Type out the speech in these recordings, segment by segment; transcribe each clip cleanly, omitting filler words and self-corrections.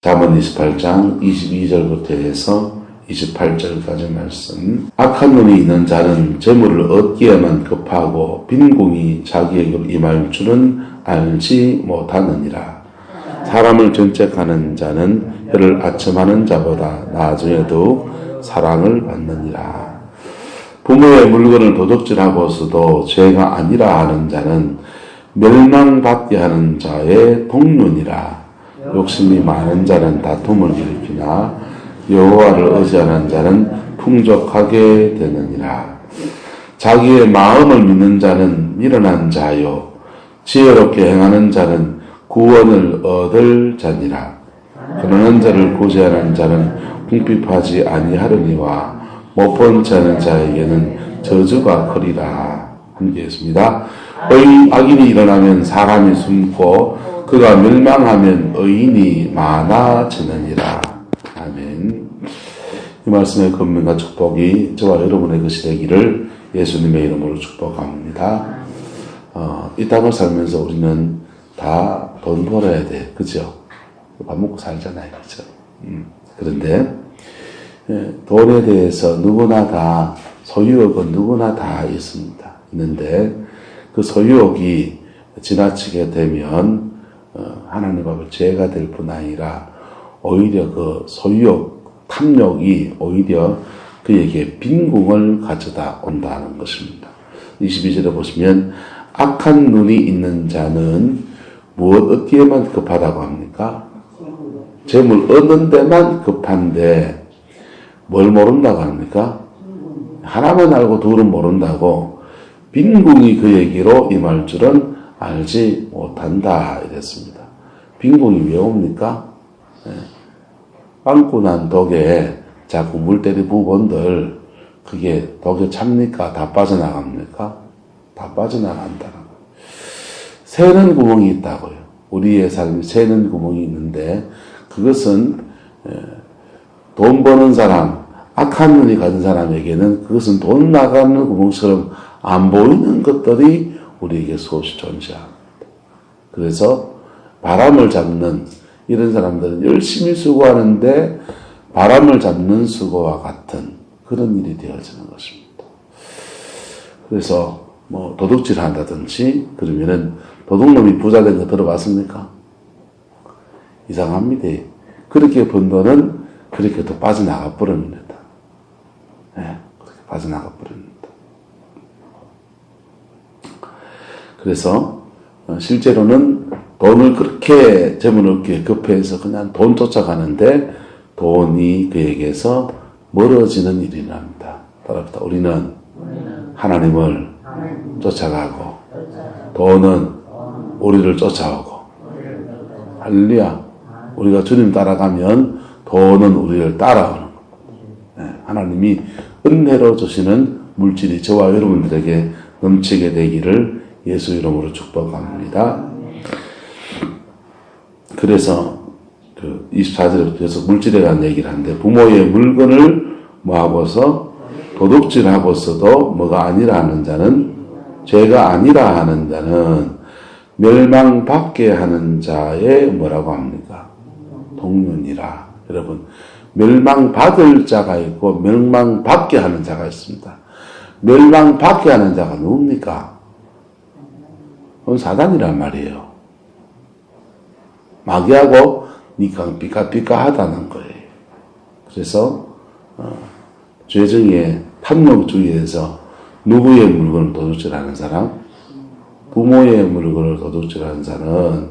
잠언 28장 22절부터 해서 28절까지 말씀. 악한 눈이 있는 자는 재물을 얻기에만 급하고 빈궁이 자기에게로 임할 줄은 알지 못하느니라. 사람을 정책하는 자는 혀를 아첨하는 자보다 나중에도 사랑을 받느니라. 부모의 물건을 도둑질하고서도 죄가 아니라 하는 자는 멸망받게 하는 자의 동료니라. 욕심이 많은 자는 다툼을 일으키나 여호와를 의지하는 자는 풍족하게 되느니라. 자기의 마음을 믿는 자는 미련한 자요 지혜롭게 행하는 자는 구원을 얻을 자니라. 그러는 자를 고지하는 자는 궁핍하지 아니하려니와 못본 자는 자에게는 저주가 크리라. 함께 했습니다. 악인이 일어나면 사람이 숨고 그가 멸망하면 의인이 많아지느니라. 아멘. 이 말씀의 권면과 축복이 저와 여러분의 것이 되기를 예수님의 이름으로 축복합니다. 이 땅을 살면서 우리는 다 돈 벌어야 돼. 그죠? 밥 먹고 살잖아요. 그죠? 그런데 돈에 대해서 누구나 다 소유욕은 누구나 다 있습니다. 있는데 그 소유욕이 지나치게 되면 하나님 앞에 죄가 될 뿐 아니라 오히려 그 소유욕, 탐욕이 오히려 그에게 빈궁을 가져다 온다는 것입니다. 22절에 보시면 악한 눈이 있는 자는 무엇 얻기에만 급하다고 합니까? 재물 얻는 데만 급한데 뭘 모른다고 합니까? 하나만 알고 둘은 모른다고 빈궁이 그에게로 임할 줄은 알지 못한다 이랬습니다. 빈궁이 왜 옵니까? 빵꾸 난 독에 자꾸 물때리 부분들 그게 독에 찹니까? 다 빠져나갑니까? 다 빠져나간다는 거예요. 새는 구멍이 있다고요. 우리의 삶에 새는 구멍이 있는데 그것은 돈 버는 사람, 악한 눈이 가진 사람에게는 그것은 돈 나가는 구멍처럼 안 보이는 것들이 우리에게 수없이 존재합니다. 그래서 바람을 잡는 이런 사람들은 열심히 수고하는데 바람을 잡는 수고와 같은 그런 일이 되어지는 것입니다. 그래서 뭐 도둑질 한다든지 그러면은 도둑놈이 부자 된 거 들어봤습니까? 이상합니다. 그렇게 번 돈은 그렇게 또 빠져나가 버립니다. 네, 그렇게 빠져나가 버립니다. 그래서 실제로는 돈을 그렇게 재물 얻기에 급해서 그냥 돈 쫓아가는데 돈이 그에게서 멀어지는 일이 납니다. 따라서 우리는 하나님을 쫓아가고 돈은 우리를 쫓아오고 할렐루야. 우리가 주님 따라가면 돈은 우리를 따라오는 겁니다. 하나님이 은혜로 주시는 물질이 저와 여러분들에게 넘치게 되기를 예수 이름으로 축복합니다. 그래서 그 24절부터 계속 물질에 대한 얘기를 하는데 부모의 물건을 모아고서 도둑질하고서도 뭐가 아니라 하는 자는 죄가 아니라 하는 자는 멸망받게 하는 자의 뭐라고 합니까? 동료니라. 여러분 멸망받을 자가 있고 멸망받게 하는 자가 있습니다. 멸망받게 하는 자가 누굽니까? 그건 사단이란 말이에요. 마귀하고 니가 삐까삐까하다는 거예요. 그래서 죄정의 탐욕주의에서 누구의 물건을 도둑질하는 사람? 부모의 물건을 도둑질하는 자는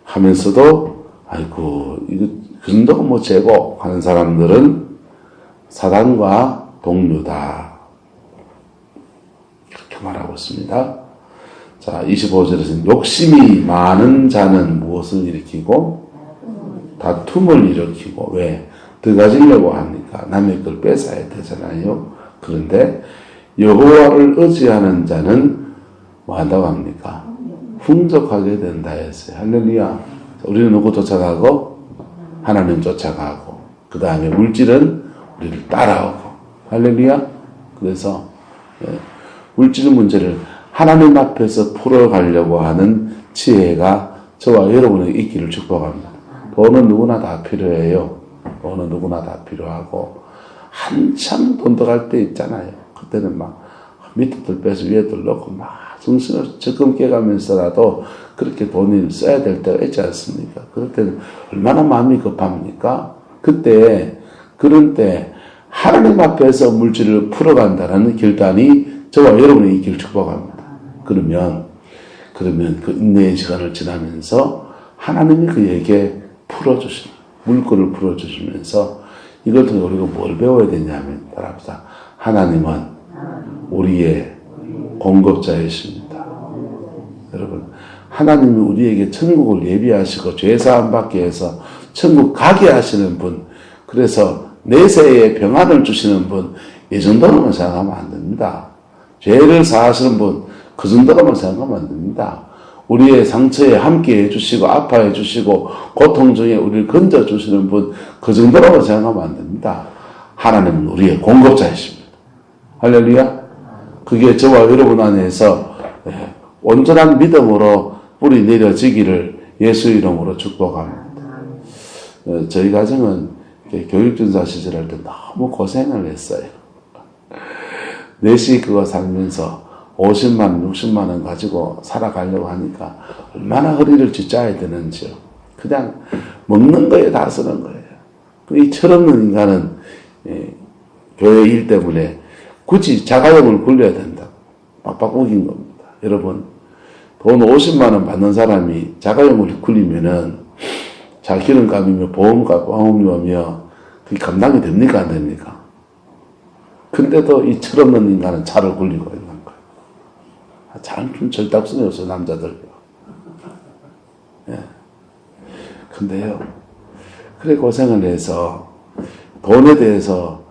하면서도 아이고 이거 그 정도가 뭐 죄고 하는 사람들은 사단과 동료다. 이렇게 말하고 있습니다. 자, 25절에서는 욕심이 많은 자는 무엇을 일으키고 다툼을 일으키고 왜? 더 가지려고 합니까? 남의 걸 뺏어야 되잖아요. 그런데 여호와를 의지하는 자는 뭐 한다고 합니까? 풍족하게 된다 했어요. 할렐루야. 우리는 누구 쫓아가고 하나님 쫓아가고 그 다음에 물질은 우리를 따라오고 할렐루야. 그래서 물질 문제를 하나님 앞에서 풀어가려고 하는 지혜가 저와 여러분에게 있기를 축복합니다. 돈은 누구나 다 필요해요. 돈은 누구나 다 필요하고, 한참 돈 들어갈 때 있잖아요. 그때는 막 밑에들 빼서 위에들 넣고 막 정신을 적금 깨가면서라도 그렇게 돈을 써야 될 때가 있지 않습니까? 그럴 때는 얼마나 마음이 급합니까? 그때, 그럴 때 하나님 앞에서 물질을 풀어간다는 결단이 저와 여러분의 있기를 축복합니다. 그러면 그 인내의 시간을 지나면서 하나님이 그에게 풀어주시는, 물꼬를 풀어주시면서 이걸 통해 우리가 뭘 배워야 되냐면, 따라합시다. 하나님은 우리의 공급자이십니다. 여러분, 하나님이 우리에게 천국을 예비하시고 죄사함 받게 해서 천국 가게 하시는 분, 그래서 내세에 평안을 주시는 분, 이 정도로만 생각하면 안 됩니다. 죄를 사하시는 분, 그 정도로만 생각하면 안 됩니다. 우리의 상처에 함께 해주시고 아파해 주시고 고통 중에 우리를 건져주시는 분, 그 정도로만 생각하면 안 됩니다. 하나님은 우리의 공급자이십니다. 할렐루야. 그게 저와 여러분 안에서 온전한 믿음으로 뿌리 내려지기를 예수 이름으로 축복합니다. 저희 가정은 교육전사 시절할 때 너무 고생을 했어요. 넷이 그거 살면서 50만 원, 60만 원 가지고 살아가려고 하니까 얼마나 허리를 쥐짜야 되는지요. 그냥 먹는 거에 다 쓰는 거예요. 이 철없는 인간은 교회 일 때문에 굳이 자가용을 굴려야 된다. 빡빡 우긴 겁니다. 여러분, 돈 50만 원 받는 사람이 자가용을 굴리면은 자 기름값이며 보험값, 보험료며 그게 감당이 됩니까? 안 됩니까? 근데도 이 철없는 인간은 차를 굴리고 있는 거예요. 참 절답성이 없어, 남자들. 예. 근데요, 그래 고생을 해서 돈에 대해서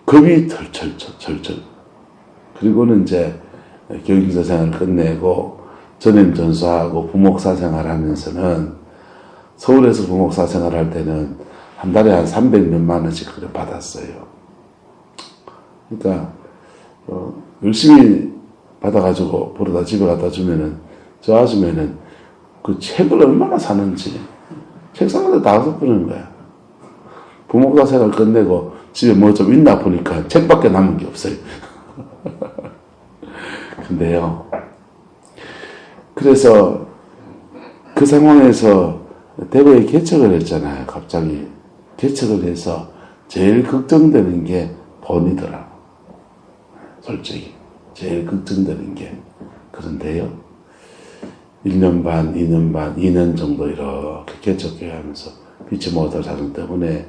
겁이 철철. 그리고는 이제 교육자 생활을 끝내고 전임 전수하고 부목사 생활하면서는 서울에서 부목사 생활할 때는 한 달에 한 300몇만 원씩 그래 받았어요. 그러니까 열심히 받아가지고 벌어다 집에 갖다 주면은 저 아줌매는 그 책을 얼마나 사는지 책상에 다 섞어놓는 거야. 부목사 생활 끝내고 집에 뭐 좀 있나 보니까 책밖에 남은 게 없어요. 근데요, 그래서 그 상황에서 대구에 개척을 했잖아요. 갑자기 개척을 해서 제일 걱정되는 게 돈이더라고. 솔직히 제일 걱정되는 게. 그런데요, 1년 반, 2년 반, 2년 정도 이렇게 개척교회 하면서 빛이 못할 사정 때문에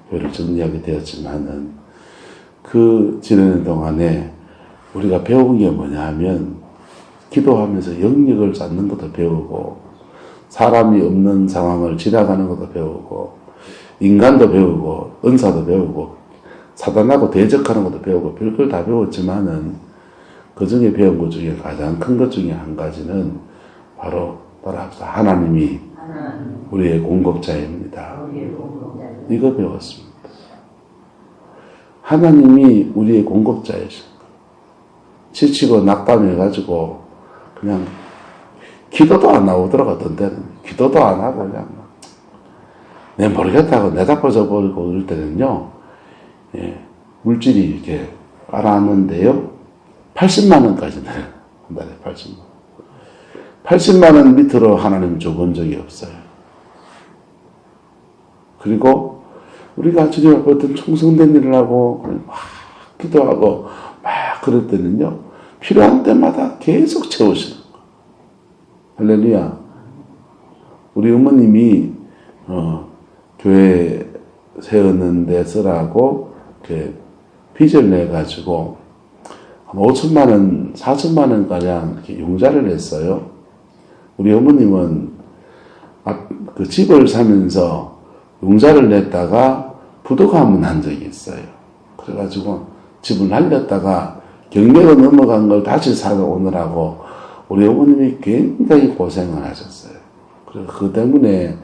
교회를 정리하게 되었지만은 그 지내는 동안에 우리가 배운 게 뭐냐 하면 기도하면서 영역을 쌓는 것도 배우고 사람이 없는 상황을 지나가는 것도 배우고 인간도 배우고 은사도 배우고 사단하고 대적하는 것도 배우고 별걸 다 배웠지만은 그 중에 배운 것 중에 가장 큰 것 중에 한 가지는 바로 따라합시다. 하나님이 우리의 공급자입니다. 이거 배웠습니다. 하나님이 우리의 공급자이십니다. 지치고 낙담해가지고 그냥 기도도 안 나오더라고. 어떤 때는 기도도 안 하고 그냥 내 모르겠다고 내다빠져 버리고 그럴 때는요, 물질이 이렇게 알아왔는데요, 80만 원까지 내요. 한 달에 80만 원. 80만 원 밑으로 하나님 줘본 적이 없어요. 그리고 우리가 주님 앞에 어떤 충성된 일을 하고 막 기도하고 막 그럴 때는요, 필요한 때마다 계속 채우시는 거예요. 할렐루야. 우리 어머님이 교회 세웠는데 쓰라고 빚을 내가지고 한 5천만 원, 4천만 원 가량 이렇게 융자를 했어요. 우리 어머님은 그 집을 사면서 융자를 냈다가 부도가 한번 한 적이 있어요. 그래가지고 집을 날렸다가 경매로 넘어간 걸 다시 사러 오느라고 우리 어머님이 굉장히 고생을 하셨어요. 그래서 그 때문에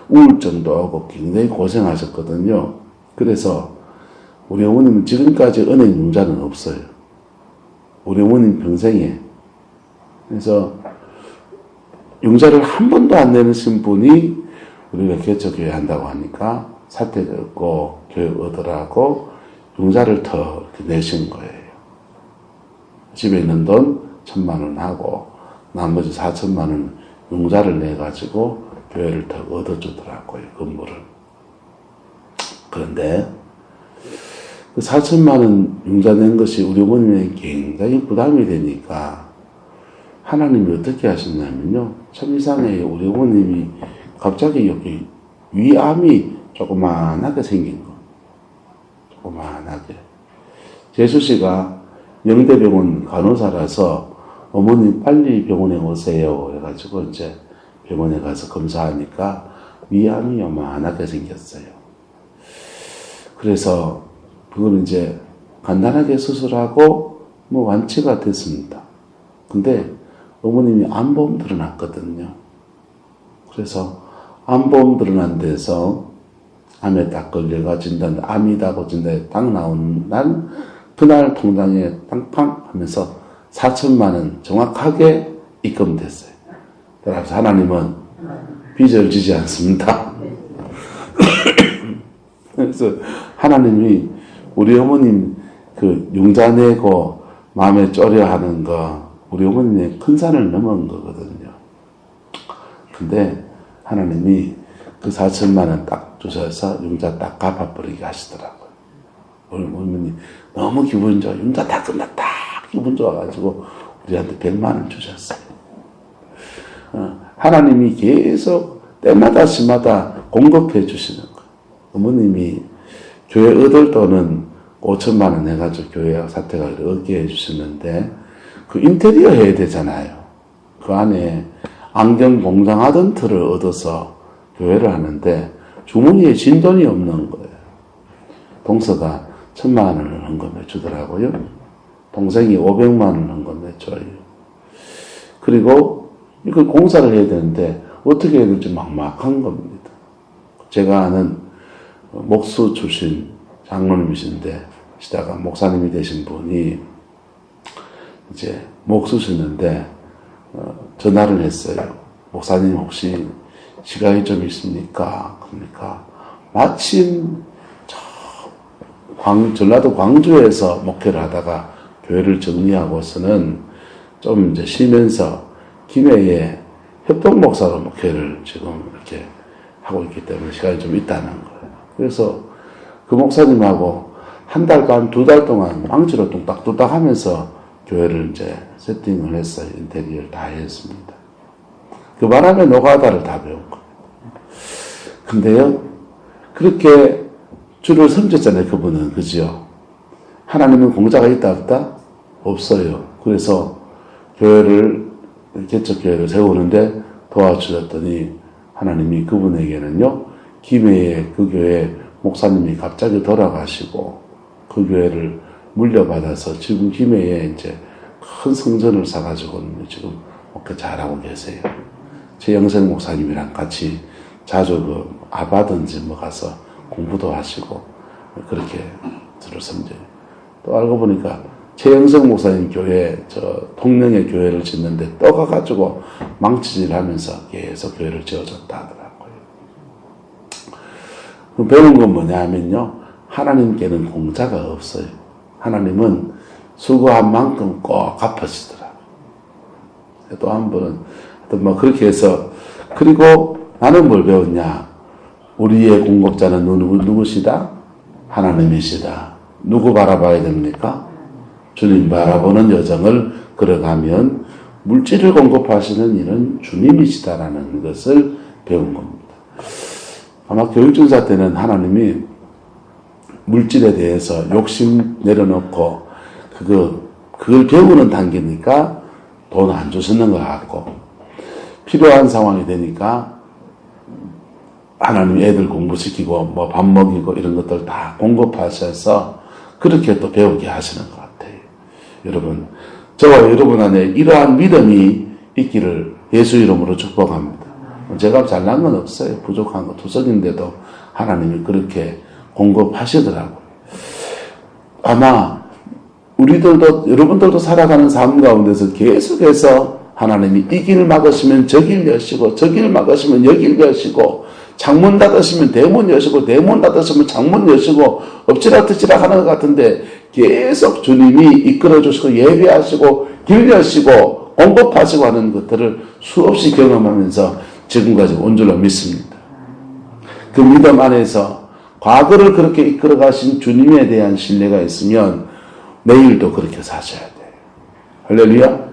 우울증도 오고 굉장히 고생하셨거든요. 그래서 우리 어머님은 지금까지 은행 융자는 없어요. 우리 어머님 평생에. 그래서 융자를 한 번도 안 내신 분이 우리가 개척교회 한다고 하니까 사택 얻고 교회 얻으라고 융자를 더 내신 거예요. 집에 있는 돈 1,000만 원 하고 나머지 4천만 원 융자를 내가지고 교회를 더 얻어주더라고요. 건물을. 그런데 그 4천만 원 융자 낸 것이 우리 어머님에게 굉장히 부담이 되니까 하나님이 어떻게 하셨냐면요. 참 이상해요. 우리 어머님이 갑자기 여기 위암이 조그만하게 생긴 거. 조그만하게. 재수씨가 영대병원 간호사라서 어머님 빨리 병원에 오세요. 해가지고 이제 병원에 가서 검사하니까 위암이 요만하게 생겼어요. 그래서 그걸 이제 간단하게 수술하고 뭐 완치가 됐습니다. 근데 어머님이 암보험 드러났거든요. 그래서 암보험 드러난 데서 암에 딱 걸려가 진단, 암이다고 진단에 딱 나온 날 그날 통장에 빵빵 하면서 4천만 원 정확하게 입금됐어요. 그래서 하나님은 빚을 지지 않습니다. 그래서 하나님이 우리 어머님 그 융자 내고 마음에 쪼려 하는 거 우리 어머님의 큰 산을 넘은 거거든요. 근데 하나님이 그 4천만 원 딱 주셔서 융자 딱 갚아버리게 하시더라고요. 우리 어머님 너무 기분 좋아. 융자 다 끝났다. 기분 좋아가지고 우리한테 100만 원 주셨어요. 하나님이 계속 때마다 시마다 공급해 주시는 거예요. 어머님이 교회 얻을 돈은 5천만 원 해가지고 교회 사택을 얻게 해주셨는데 그 인테리어 해야 되잖아요. 그 안에 안경 공장하던 틀을 얻어서 교회를 하는데 주머니에 진돈이 없는 거예요. 동서가 1,000만 원을 헌금해 주더라고요. 동생이 500만 원 헌금해 줘요. 그리고 이걸 공사를 해야 되는데 어떻게 해야 될지 막막한 겁니다. 제가 아는 목수 출신 장로님이신데 시다가 목사님이 되신 분이 이제 목수셨는데 전화를 했어요. 목사님 혹시 시간이 좀 있습니까? 그러니까 마침 전라도 광주에서 목회를 하다가 교회를 정리하고서는 좀 이제 쉬면서 김해에 협동목사로 목회를 지금 이렇게 하고 있기 때문에 시간이 좀 있다는 거예요. 그래서 그 목사님하고 한 달 반, 2달 동안 망치로 뚱딱뚱딱 하면서 교회를 이제 세팅을 했어요. 인테리어를 다 했습니다. 그 바람에 노가다를 다 배운 거예요. 근데요, 그렇게 주를 섬겼잖아요, 그분은. 그죠? 하나님은 공자가 있다, 없다? 없어요. 그래서 개척교회를 세우는데 도와주셨더니 하나님이 그분에게는요, 김해에 그 교회 목사님이 갑자기 돌아가시고 그 교회를 물려받아서 지금 김해에 이제 큰 성전을 사가지고 지금 목회 잘하고 계세요. 최영생 목사님이랑 같이 자주 그 아바든지 뭐 가서 공부도 하시고 그렇게 주를 섬겨요. 또 알고 보니까 최영생 목사님 교회 통영의 교회를 짓는데 떠가가지고 망치질 하면서 계속 교회를 지어줬다 하더라고요. 배운 건 뭐냐 하면요, 하나님께는 공짜가 없어요. 하나님은 수고한 만큼 꼭 갚아주더라고요. 또 한 번은 뭐 그렇게 해서, 그리고 나는 뭘 배웠냐? 우리의 공급자는 누구시다? 하나님이시다. 누구 바라봐야 됩니까? 주님 바라보는 여정을 걸어가면 물질을 공급하시는 이는 주님이시다라는 것을 배운 겁니다. 아마 교육전사 때는 하나님이 물질에 대해서 욕심 내려놓고 그걸 배우는 단계니까 돈 안 주시는 것 같고, 필요한 상황이 되니까 하나님 애들 공부시키고 뭐 밥 먹이고 이런 것들 다 공급하셔서 그렇게 또 배우게 하시는 것 같아요. 여러분, 저와 여러분 안에 이러한 믿음이 있기를 예수 이름으로 축복합니다. 제가 잘난 건 없어요. 부족한 거 투석인데도 하나님이 그렇게 공급하시더라고요. 아마 우리들도, 여러분들도 살아가는 삶 가운데서 계속해서 하나님이 이 길 막으시면 저 길 여시고, 저 길 막으시면 여길 여시고, 창문 닫으시면 대문 여시고 대문 닫으시면 창문 여시고 엎치락뒤치락 하는 것 같은데 계속 주님이 이끌어 주시고 예배하시고 길 여시고 공급하시고 하는 것들을 수없이 경험하면서 지금까지 온 줄로 믿습니다. 그 믿음 안에서 과거를 그렇게 이끌어 가신 주님에 대한 신뢰가 있으면 내일도 그렇게 사셔야 돼요. 할렐루야.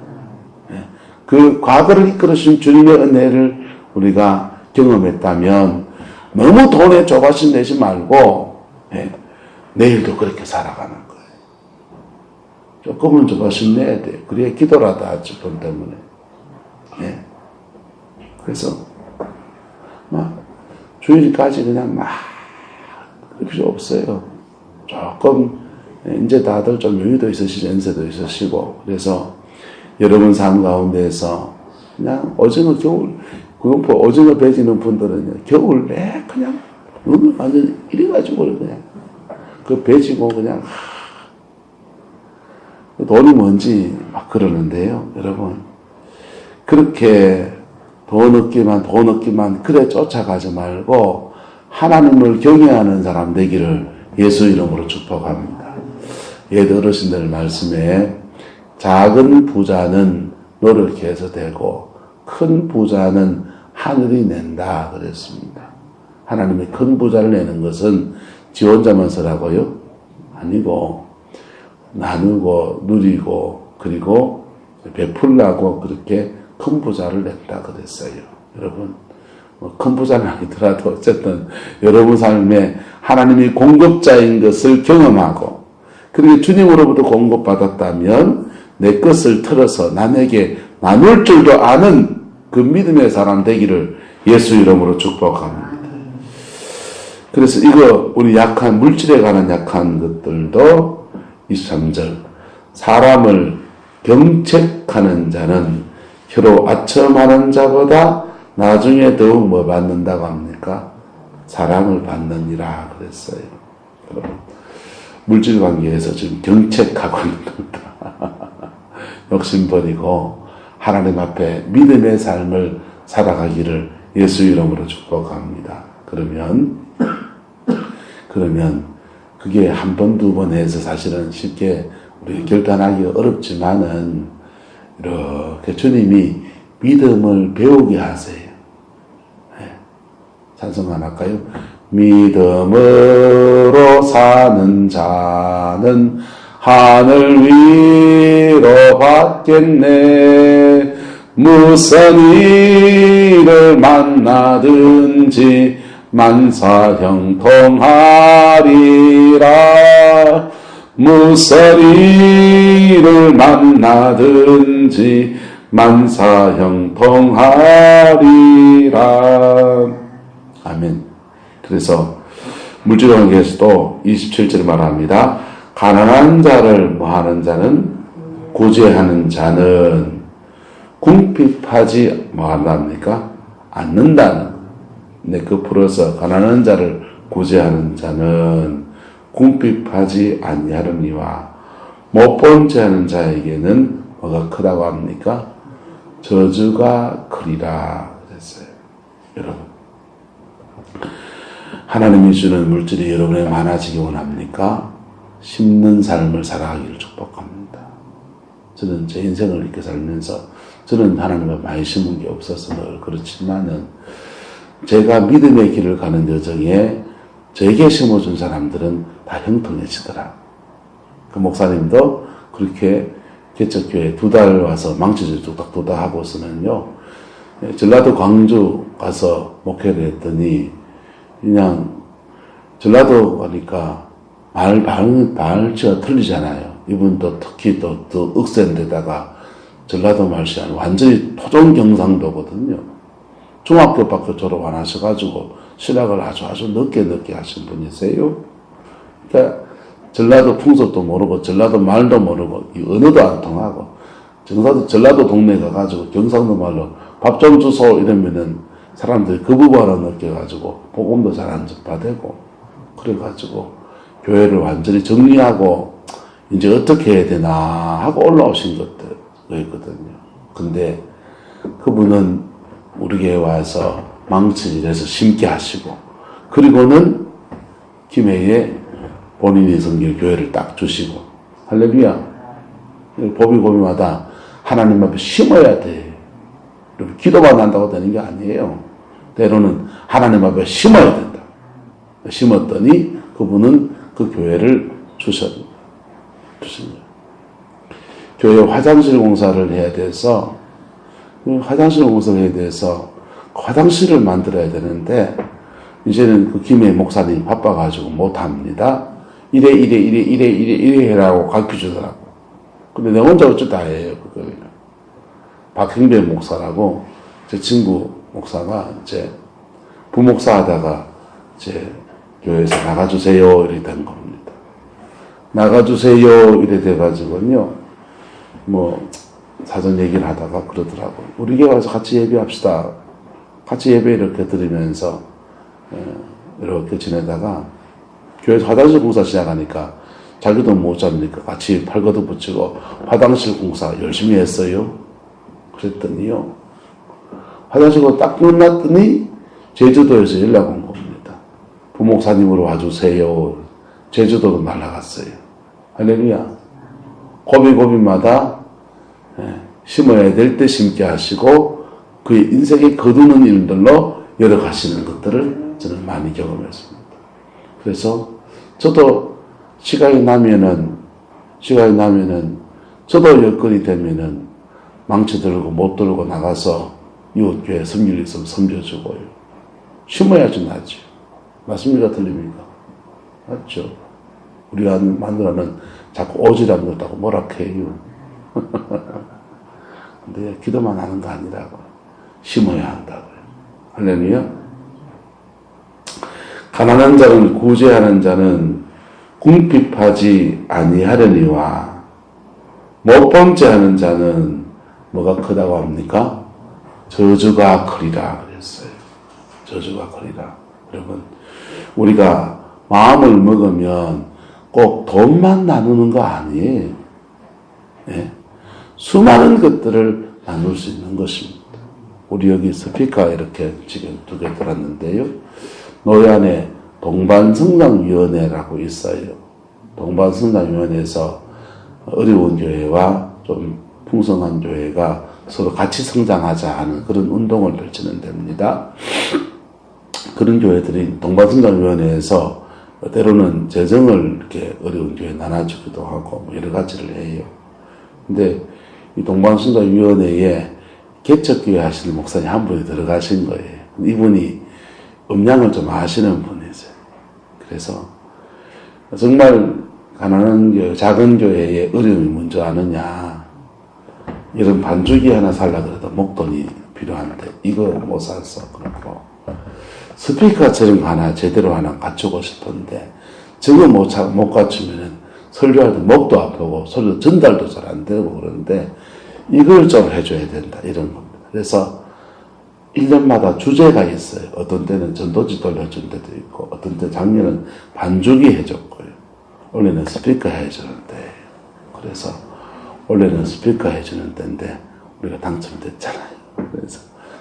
그 과거를 이끌어주신 주님의 은혜를 우리가 경험했다면 너무 돈에 조바심 내지 말고 내일도 그렇게 살아가는 거예요. 조금은 조바심 내야 돼요. 그래야 기도라도 하지, 돈 때문에. 그래서 막 주일까지 그냥 막 그럴 필요 없어요. 조금 이제 다들 좀 여유도 있으시고 연세도 있으시고 그래서 여러분 삶 가운데에서 그냥 오징어 겨울 구룡포 오징어 배지는 분들은요 겨울에 그냥 눈을 완전히 이래가지고 그냥 그 배지고 그냥 돈이 뭔지 막 그러는데요. 여러분 그렇게 돈 얻기만 그래 쫓아가지 말고 하나님을 경외하는 사람 되기를 예수 이름으로 축복합니다. 옛 어르신들 말씀에 작은 부자는 노력해서 되고 큰 부자는 하늘이 낸다 그랬습니다. 하나님이 큰 부자를 내는 것은 지 혼자만 쓰라고요? 아니고 나누고 누리고 그리고 베풀라고 그렇게 큰 부자를 낸다 그랬어요. 여러분 큰 부자는 아니더라도 어쨌든 여러분 삶에 하나님이 공급자인 것을 경험하고 그리고 주님으로부터 공급받았다면 내 것을 틀어서 남에게 나눌 줄도 아는 그 믿음의 사람 되기를 예수 이름으로 축복합니다. 그래서 이거 우리 약한 물질에 관한 약한 것들도 23절 사람을 경책하는 자는 혀로 아첨하는 자보다 나중에 더욱 뭐 받는다고 합니까? 사랑을 받느니라 그랬어요. 여러분 물질 관계에서 지금 경책하고 있는 겁니다. 욕심 버리고 하나님 앞에 믿음의 삶을 살아가기를 예수 이름으로 축복합니다. 그러면 그게 한 번, 두 번 해서 사실은 쉽게 우리 결단하기 어렵지만은 이렇게 주님이 믿음을 배우게 하세요. 찬송 하나 할까요? 믿음으로 사는 자는 하늘 위로 받겠네. 무슨 일을 만나든지 만사형통하리라. 무슨 일을 만나든지 만사형통하리라. 아멘. 그래서 물질 관계에서도 27절에 말합니다. 가난한 자를 뭐하는 자는 구제하는 자는 궁핍하지 뭐한답니까? 않는다는. 근데 그 풀어서 가난한 자를 구제하는 자는 궁핍하지 아니하느니와 못 본 채 하는 자에게는 뭐가 크다고 합니까? 저주가 크리라 그랬어요. 여러분 하나님이 주는 물질이 여러분에 많아지기 원합니까? 심는 삶을 살아가기를 축복합니다. 저는 제 인생을 이렇게 살면서 저는 하나님을 많이 심은 게 없어서 늘 그렇지만은 제가 믿음의 길을 가는 여정에 저에게 심어준 사람들은 다 형통해지더라. 그 목사님도 그렇게 개척교회 2달 와서 망치질 뚝딱뚝딱 하고서는요, 전라도 광주 가서 목회를 했더니 그냥 전라도 가니까 말치가 틀리잖아요. 이분도 특히 또 억센 데다가 전라도 말씨는 완전히 토종 경상도거든요. 중학교밖에 졸업 안 하셔가지고 신학을 아주 늦게 하신 분이세요. 그러니까 전라도 풍속도 모르고 전라도 말도 모르고 이 언어도 안 통하고 전라도 동네 가가지고 경상도 말로 밥 좀 주소 이러면은 사람들이 거부감을 느껴가지고 복음도 잘 안 접하되고 그래가지고 교회를 완전히 정리하고 이제 어떻게 해야 되나 하고 올라오신 것들이거든요. 근데 그분은 우리 교회 와서 망치를 해서 심게 하시고, 그리고는 김해에 본인이 섬길 교회를 딱 주시고, 할렐루야. 고비고비마다 하나님 앞에 심어야 돼. 기도만 한다고 되는 게 아니에요. 때로는 하나님 앞에 심어야 된다. 심었더니 그분은 그 교회를 주십니다. 교회 화장실 공사를 해야 돼서, 화장실 공사를 해야 돼서 화장실을 만들어야 되는데, 이제는 그 김해 목사님 바빠가지고 못합니다. 이래 해라고 가르쳐 주더라고. 근데 내 혼자 어쩌 다 해요, 그거는. 박형배 목사라고, 제 친구 목사가 이제 부목사 하다가 이제 교회에서 나가주세요, 이렇게 된 겁니다. 나가주세요, 이래 돼가지고요, 뭐, 사전 얘기를 하다가 그러더라고요. 우리 교회 와서 같이 예배합시다. 같이 예배 이렇게 드리면서, 이렇게 지내다가, 교회에서 화장실 공사 시작하니까, 자기도 못 잡으니까 같이 팔걷어 붙이고, 화장실 공사 열심히 했어요. 그랬더니요, 화장실 공사 딱 끝났더니, 제주도에서 연락 온 겁니다. 부목사님으로 와주세요. 제주도로 날아갔어요. 할렐루야. 고비고비마다 심어야 될 때 심게 하시고, 그의 인생에 거두는 일들로 열어가시는 것들을 저는 많이 경험했습니다. 그래서 저도 시간이 나면은 저도 여건이 되면은 망치 들고 못 들고 나가서 이웃교회 섬길 있으면 섬겨주고요. 심어야지 나죠. 맞습니까? 틀립니까? 맞죠? 우리가 마누라는 자꾸 오질 않는다고 뭐라 해요. 근데 기도만 하는 거 아니라고. 심어야 한다고요. 할렐루야. 가난한 자를 구제하는 자는 궁핍하지 아니하려니와 못 번제하는 자는 뭐가 크다고 합니까? 저주가 크리라 그랬어요. 저주가 크리라. 여러분, 우리가 마음을 먹으면 꼭 돈만 나누는 거 아니에요. 예? 수많은 것들을 나눌 수 있는 것입니다. 우리 여기 스피커 이렇게 지금 2개 들었는데요. 노회안에 동반성장위원회라고 있어요. 동반성장위원회에서 어려운 교회와 좀 풍성한 교회가 서로 같이 성장하자 하는 그런 운동을 펼치는 데입니다. 그런 교회들이 동반성장위원회에서 때로는 재정을 이렇게 어려운 교회에 나눠주기도 하고 뭐 여러 가지를 해요. 근데 이 동반성장위원회에 개척교회 하시는 목사님 한 분이 들어가신 거예요. 이분이 음양을 좀 아시는 분이세요. 그래서 정말 가난한 교회, 작은 교회에 어려움이 먼저 아느냐. 이런 반죽이 하나 살라 그래도 목돈이 필요한데 이거 못 사서 그렇고 스피커처럼 하나 제대로 하나 갖추고 싶은데 저거 못 갖추면은 설교할 때 목도 아프고 설교 전달도 잘 안 되고 그러는데 이걸 좀 해줘야 된다 이런 겁니다. 그래서 1년마다 주제가 있어요. 어떤 때는 전도지도를 해준 데도 있고 어떤 때 작년은 반죽이 해줬고요. 원래는 스피커 해주는데 그래서 원래는 스피커 해주는 데인데 우리가 당첨됐잖아요. 그래서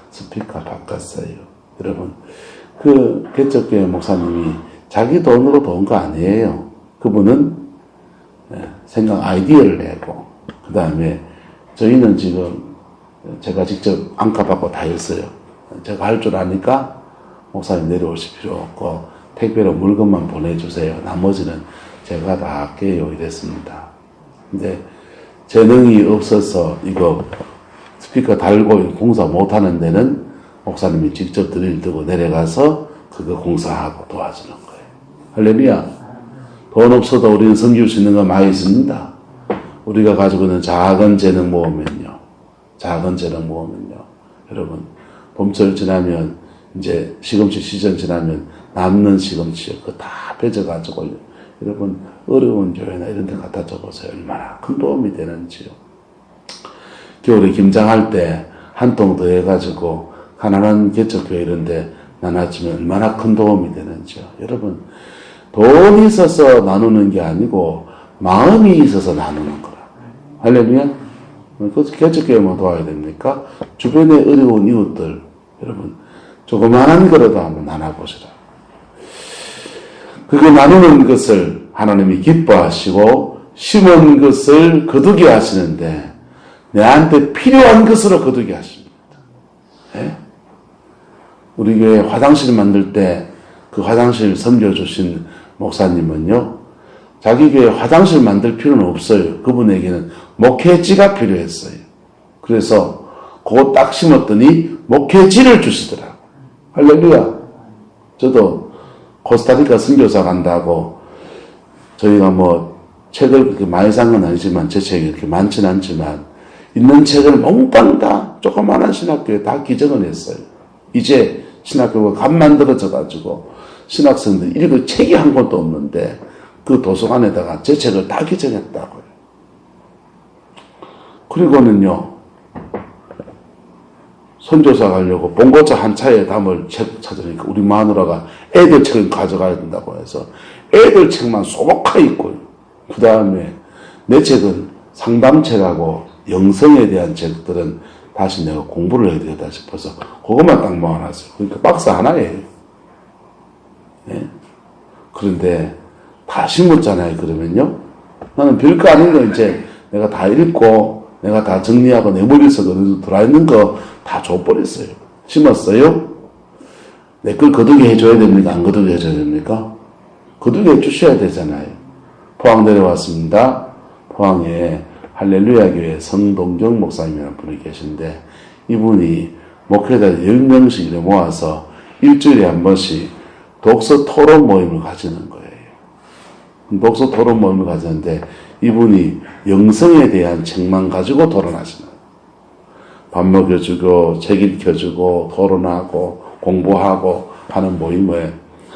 스피커 바꿨어요. 여러분 그 개척교회 목사님이 자기 돈으로 돈 거 아니에요. 그분은 생각 아이디어를 내고 그 다음에 저희는 지금 제가 직접 안가받고 다 했어요. 제가 할 줄 아니까 목사님 내려오실 필요 없고 택배로 물건만 보내주세요. 나머지는 제가 다 할게요. 이랬습니다. 근데 재능이 없어서 이거 스피커 달고 공사 못하는 데는 목사님이 직접 드릴 들고 내려가서 그거 공사하고 도와주는 거예요. 할렐루야. 돈 없어도 우리는 섬길 수 있는 거 많이 있습니다. 우리가 가지고 있는 작은 재능 모으면요. 여러분, 봄철 지나면, 이제 시금치 시즌 지나면 남는 시금치, 그거 다 배져가지고, 여러분, 어려운 교회나 이런 데 갖다 줘보세요. 얼마나 큰 도움이 되는지요. 겨울에 김장할 때 한 통 더 해가지고, 가난한 개척교회 이런 데 나눠주면 얼마나 큰 도움이 되는지요. 여러분, 돈이 있어서 나누는 게 아니고, 마음이 있어서 나누는 거라. 할렐루야? 그 개척교회만 도와야 됩니까? 주변에 어려운 이웃들, 여러분, 조그마한 거라도 한번 나눠보시라. 그거 나누는 것을 하나님이 기뻐하시고 심은 것을 거두게 하시는데 내한테 필요한 것으로 거두게 하십니다. 네? 우리 교회 화장실 만들 때 그 화장실 섬겨주신 목사님은요, 자기 교회 화장실 만들 필요는 없어요. 그분에게는 목회지가 필요했어요. 그래서 그거 딱 심었더니 목회지를 주시더라고요. 할렐루야. 저도 코스타리카 선교사 간다고 저희가 뭐 책을 그렇게 많이 산 건 아니지만 제 책이 그렇게 많지는 않지만 있는 책을 몽땅 다 조그마한 신학교에 다 기증을 했어요. 이제 신학교가 갓 만들어져가지고 신학생들 읽을 책이 한 권도 없는데 그 도서관에다가 제 책을 다 기증했다고요. 그리고는요, 선교사 가려고 봉고차 한 차에 담을 책 찾으니까 우리 마누라가 애들 책을 가져가야 된다고 해서 애들 책만 소복하 있고요. 그 다음에 내 책은 상담책하고 영성에 대한 책들은 다시 내가 공부를 해야 되겠다 싶어서 그것만 딱 모아놨어요. 그러니까 박스 하나예요. 네? 그런데 다 심었잖아요. 그러면요, 나는 별거 아닌 거 이제 내가 다 읽고 내가 다 정리하고 내 머릿속에 들어있는 거 다 줘버렸어요. 심었어요? 내 걸 거두게 해줘야 됩니까? 안 거두게 해줘야 됩니까? 거두게 해주셔야 되잖아요. 포항 내려왔습니다. 포항에 할렐루야 교회 성동경 목사님이라는 분이 계신데 이분이 목회자 10명씩 이렇게 모아서 일주일에 한 번씩 독서 토론 모임을 가지는 거예요. 독서 토론 모임을 가지는데 이분이 영성에 대한 책만 가지고 토론하시는 거예요. 밥 먹여주고 책 읽혀주고 토론하고 공부하고 하는 모임에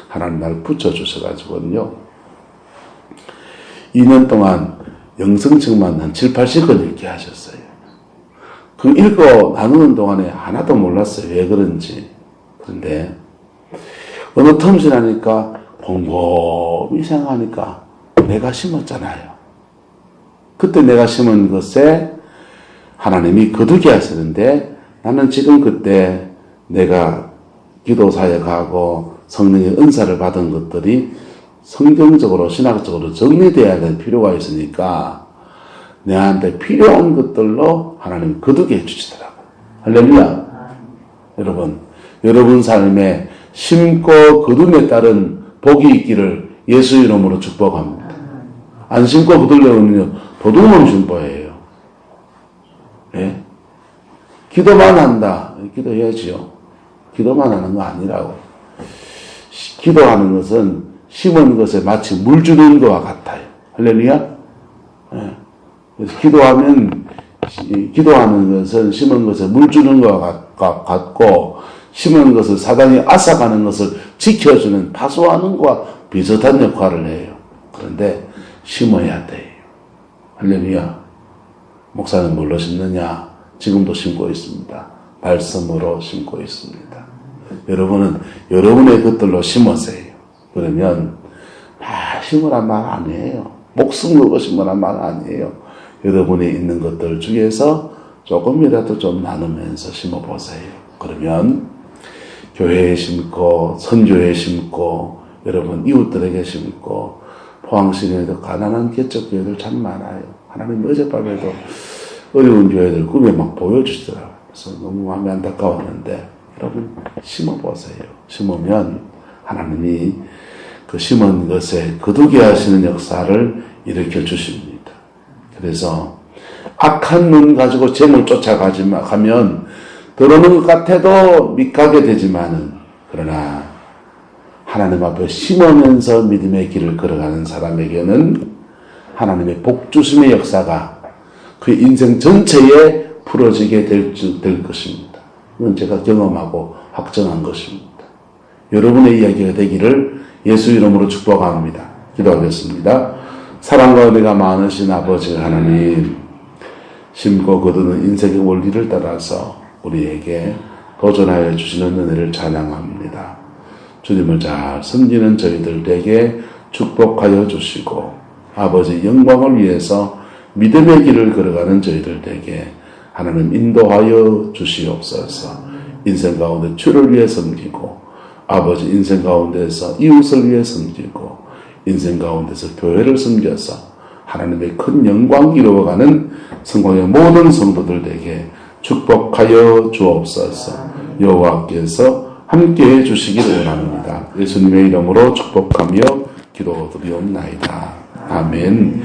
하나님 날 붙여주셔가지고요. 2년 동안 영성책만 한 7, 80권 읽게 하셨어요. 그 읽어 나누는 동안에 하나도 몰랐어요. 왜 그런지. 그런데 어느 틈 지나니까 곰곰이 생각하니까 내가 심었잖아요. 그때 내가 심은 것에 하나님이 거두게 하시는데 나는 지금 그때 내가 기도 사역하고 성령의 은사를 받은 것들이 성경적으로 신학적으로 정리되어야 될 필요가 있으니까 내한테 필요한 것들로 하나님 거두게 해주시더라고요. 할렐루야. 여러분 삶에 심고 거둠에 따른 복이 있기를 예수 이름으로 축복합니다. 안 심고 거두려면요 도둑놈 심보예요. 예? 기도만 한다. 기도해야지요. 기도만 하는 거 아니라고. 기도하는 것은 심은 것에 마치 물 주는 것과 같아요. 할렐루야. 예. 그래서 기도하는 것은 심은 것에 물 주는 것과 같고 심은 것을 사단이 앗아가는 것을 지켜주는 파수하는 것과 비슷한 역할을 해요. 그런데 심어야 돼요. 할렐루야. 목사는 뭘로 심느냐? 지금도 심고 있습니다. 말씀으로 심고 있습니다. 여러분은 여러분의 것들로 심으세요. 그러면 심으란 말 아니에요. 목숨 걸고 심으란 말 아니에요. 여러분이 있는 것들 중에서 조금이라도 좀 나누면서 심어보세요. 그러면 교회에 심고 선교에 심고 여러분 이웃들에게 심고 포항시내에도 가난한 개척교회들 참 많아요. 하나님 어젯밤에도 어려운 교회들 꿈에 막 보여주시더라고요. 그래서 너무 마음이 안타까웠는데 여러분 심어보세요. 심으면 하나님이 그 심은 것에 거두게 하시는 역사를 일으켜 주십니다. 그래서 악한 눈 가지고 재물 쫓아가면 들어오는 것 같아도 믿가게 되지만은 그러나 하나님 앞에 심으면서 믿음의 길을 걸어가는 사람에게는 하나님의 복주심의 역사가 그 인생 전체에 풀어지게 될 것입니다. 이건 제가 경험하고 확정한 것입니다. 여러분의 이야기가 되기를 예수 이름으로 축복합니다. 기도하겠습니다. 사랑과 은혜가 많으신 아버지 하나님, 심고 거두는 인생의 원리를 따라서 우리에게 도전하여 주시는 은혜를 찬양합니다. 주님을 잘 섬기는 저희들에게 축복하여 주시고 아버지 영광을 위해서 믿음의 길을 걸어가는 저희들에게 하나님 인도하여 주시옵소서. 인생 가운데 주를 위해 섬기고 아버지 인생 가운데서 이웃을 위해 섬기고 인생 가운데서 교회를 섬겨서 하나님의 큰 영광 이루어가는 성공의 모든 성도들에게 축복하여 주옵소서. 여호와께서 함께해 주시기를 원합니다. 예수님의 이름으로 축복하며 기도드리옵나이다. 아멘.